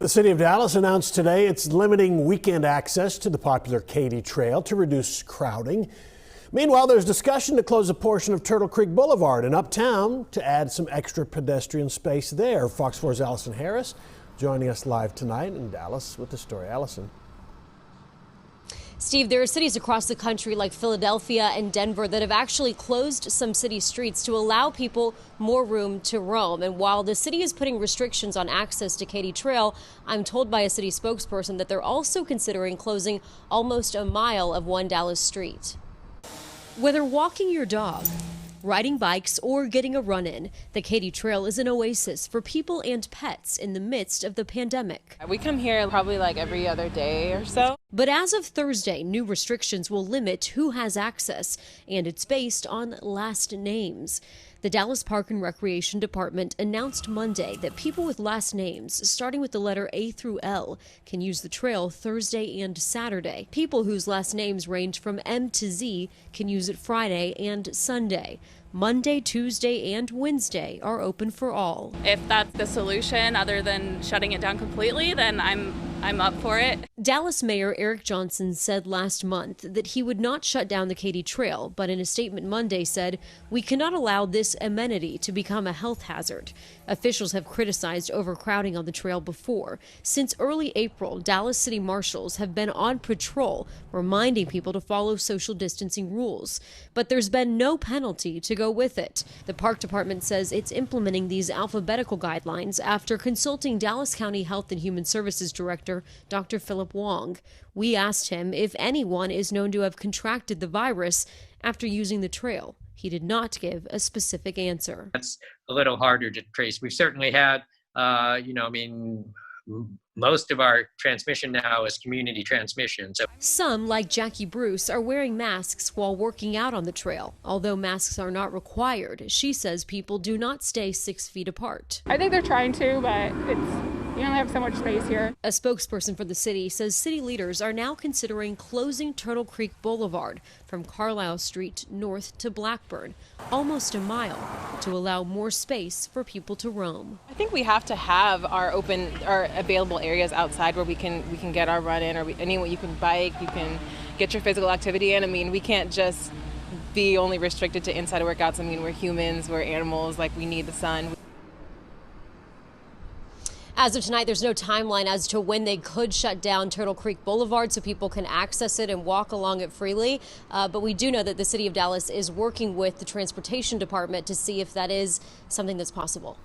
The city of Dallas announced today it's limiting weekend access to the popular Katy Trail to reduce crowding. Meanwhile, there's discussion to close a portion of Turtle Creek Boulevard in Uptown to add some extra pedestrian space there. Fox 4's Allison Harris joining us live tonight in Dallas with the story. Allison. Steve, there are cities across the country like Philadelphia and Denver that have actually closed some city streets to allow people more room to roam. And while the city is putting restrictions on access to Katy Trail, I'm told by a city spokesperson that they're also considering closing almost a mile of one Dallas street. Whether walking your dog, riding bikes, or getting a run in, the Katy Trail is an oasis for people and pets in the midst of the pandemic. We come here probably like every other day or so. But as of Thursday, new restrictions will limit who has access, and it's based on last names. The Dallas Park and Recreation Department announced Monday that people with last names starting with the letter A through L can use the trail Thursday and Saturday. People whose last names range from M to Z can use it Friday and Sunday. Monday, Tuesday, and Wednesday are open for all. If that's the solution other than shutting it down completely, then I'm up for it. Dallas Mayor Eric Johnson said last month that he would not shut down the Katy Trail, but in a statement Monday said, "We cannot allow this amenity to become a health hazard." Officials have criticized overcrowding on the trail before. Since early April, Dallas city marshals have been on patrol, reminding people to follow social distancing rules. But there's been no penalty to go with it. The park department says it's implementing these alphabetical guidelines after consulting Dallas County Health and Human Services Director Dr. Philip Wong. We asked him if anyone is known to have contracted the virus after using the trail. He did not give a specific answer. That's a little harder to trace. We've certainly had, most of our transmission now is community transmission. So some, like Jackie Bruce, are wearing masks while working out on the trail. Although masks are not required, she says people do not stay 6 feet apart. I think they're trying to, but you only have so much space here. A spokesperson for the city says city leaders are now considering closing Turtle Creek Boulevard from Carlisle Street north to Blackburn, almost a mile, to allow more space for people to roam. I think we have to have our available areas outside where we can get our run in, or you can bike, you can get your physical activity in. I mean, we can't just be only restricted to inside workouts. I mean, we're humans, we're animals, like we need the sun. As of tonight, there's no timeline as to when they could shut down Turtle Creek Boulevard so people can access it and walk along it freely. But we do know that the city of Dallas is working with the transportation department to see if that is something that's possible.